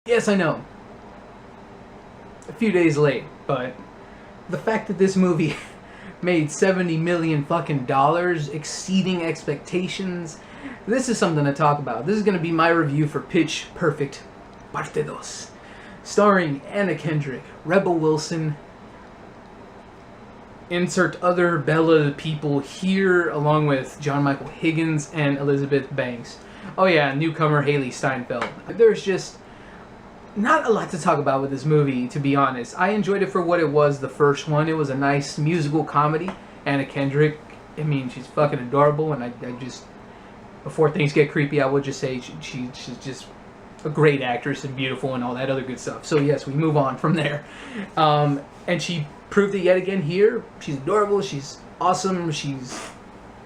Yes, I know. A few days late, but the fact that this movie made 70 million fucking dollars, exceeding expectations, this is something to talk about. This is going to be my review for Pitch Perfect Parte 2, starring Anna Kendrick, Rebel Wilson, insert other Bella people here, along with John Michael Higgins and Elizabeth Banks. Oh yeah, newcomer Hailee Steinfeld. There's just not a lot to talk about with this movie, to be honest. I enjoyed it for what it was, the first one. It was a nice musical comedy. Anna Kendrick, I mean, she's fucking adorable, and I just, before things get creepy, I would just say she's just a great actress and beautiful and all that other good stuff. So yes, we move on from there. And she proved it yet again here. She's adorable, she's awesome, she's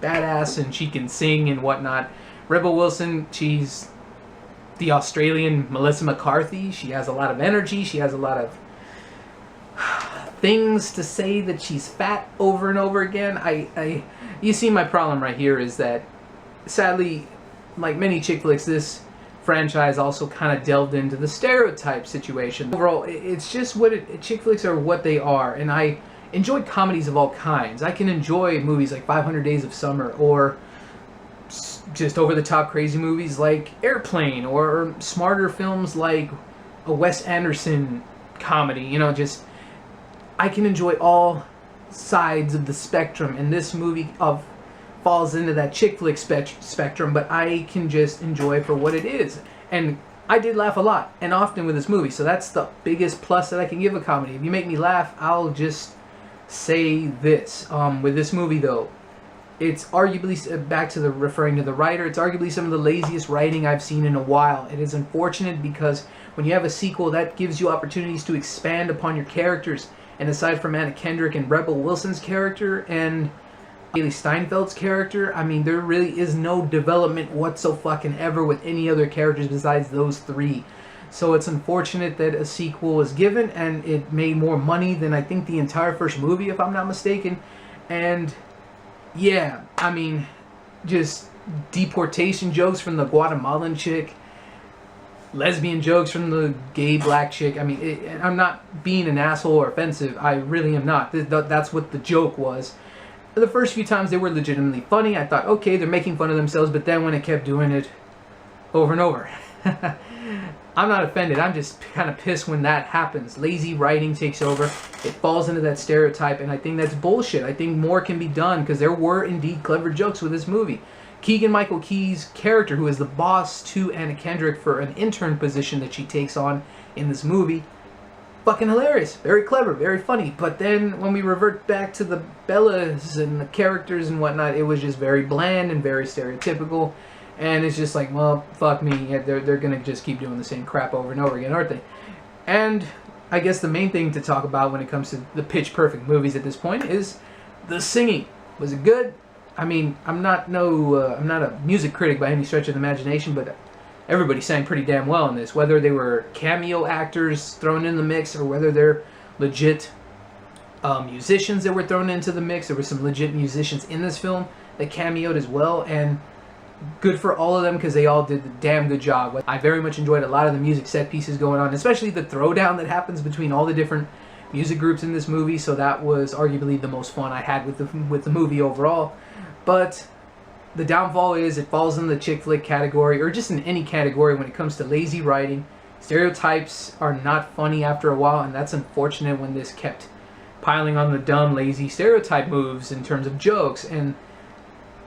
badass, and she can sing and whatnot. Rebel Wilson, she's the Australian Melissa McCarthy. She has a lot of energy. She has a lot of things to say that she's fat over and over again. You see, my problem right here is that, sadly, like many chick flicks, this franchise also kind of delved into the stereotype situation. Overall, it's just chick flicks are what they are, and I enjoy comedies of all kinds. I can enjoy movies like 500 Days of Summer, or just over-the-top crazy movies like Airplane, or smarter films like a Wes Anderson comedy. You know, just I can enjoy all sides of the spectrum, and this movie falls into that chick flick spectrum, but I can just enjoy it for what it is. And I did laugh a lot and often with this movie, so that's the biggest plus that I can give a comedy. If you make me laugh, I'll just say this. With this movie though, it's arguably, back to the referring to the writer, it's arguably some of the laziest writing I've seen in a while. It is unfortunate because when you have a sequel, that gives you opportunities to expand upon your characters. And aside from Anna Kendrick and Rebel Wilson's character and Hailee Steinfeld's character, I mean, there really is no development whatsoever with any other characters besides those three. So it's unfortunate that a sequel was given, and it made more money than I think the entire first movie, if I'm not mistaken. And yeah, I mean, just deportation jokes from the Guatemalan chick, lesbian jokes from the gay black chick. I mean, I'm not being an asshole or offensive. I really am not. That's what the joke was. The first few times they were legitimately funny. I thought, okay, they're making fun of themselves, but then when it kept doing it over and over, I'm not offended. I'm just kind of pissed when that happens. Lazy writing takes over. It falls into that stereotype, and I think that's bullshit. I think more can be done, because there were indeed clever jokes with this movie. Keegan-Michael Key's character, who is the boss to Anna Kendrick for an intern position that she takes on in this movie, fucking hilarious, very clever, very funny. But then when we revert back to the Bellas and the characters and whatnot, it was just very bland and very stereotypical. And it's just like, well, fuck me. Yeah, they're gonna just keep doing the same crap over and over again, aren't they? And I guess the main thing to talk about when it comes to the Pitch Perfect movies at this point is the singing. Was it good? I mean, I'm not a music critic by any stretch of the imagination, but everybody sang pretty damn well in this. Whether they were cameo actors thrown in the mix, or whether they're legit musicians that were thrown into the mix. There were some legit musicians in this film that cameoed as well, and good for all of them, because they all did a damn good job. I very much enjoyed a lot of the music set pieces going on, especially the throwdown that happens between all the different music groups in this movie. So that was arguably the most fun I had with the movie overall. But the downfall is it falls in the chick flick category, or just in any category when it comes to lazy writing. Stereotypes are not funny after a while, and that's unfortunate when this kept piling on the dumb, lazy stereotype moves in terms of jokes. And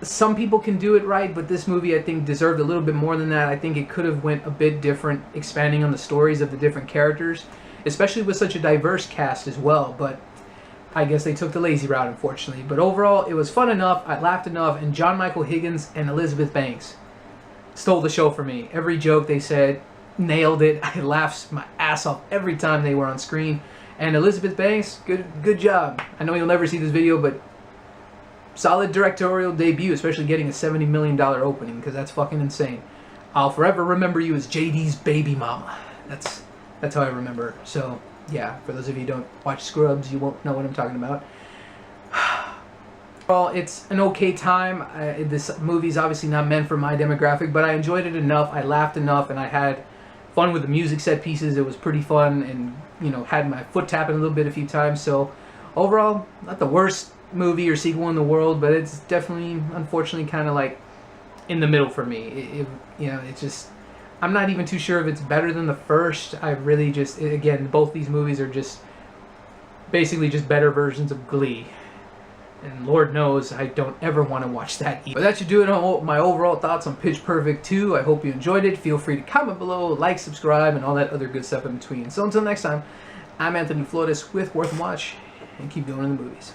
some people can do it right, but this movie, I think, deserved a little bit more than that. I think it could have went a bit different, expanding on the stories of the different characters, especially with such a diverse cast as well. But I guess they took the lazy route, unfortunately. But overall, it was fun enough, I laughed enough, and John Michael Higgins and Elizabeth Banks stole the show for me. Every joke they said, nailed it. I laughed my ass off every time they were on screen. And Elizabeth Banks, good job. I know you'll never see this video, but solid directorial debut, especially getting a $70 million opening, because that's fucking insane. I'll forever remember you as JD's baby mama. That's how I remember her. So yeah, for those of you who don't watch Scrubs, you won't know what I'm talking about. Well, it's an okay time. This movie's obviously not meant for my demographic, but I enjoyed it enough, I laughed enough, and I had fun with the music set pieces. It was pretty fun, and you know, had my foot tapping a little bit a few times. So overall, not the worst movie or sequel in the world, but it's definitely, unfortunately, kind of like in the middle for me. You know, it's just, I'm not even too sure if it's better than the first. I really just, again, both these movies are just basically just better versions of Glee. And Lord knows I don't ever want to watch that either. But that should do it on my overall thoughts on Pitch Perfect 2. I hope you enjoyed it. Feel free to comment below, like, subscribe, and all that other good stuff in between. So until next time, I'm Anthony Flores with Worth a Watch, and keep going in the movies.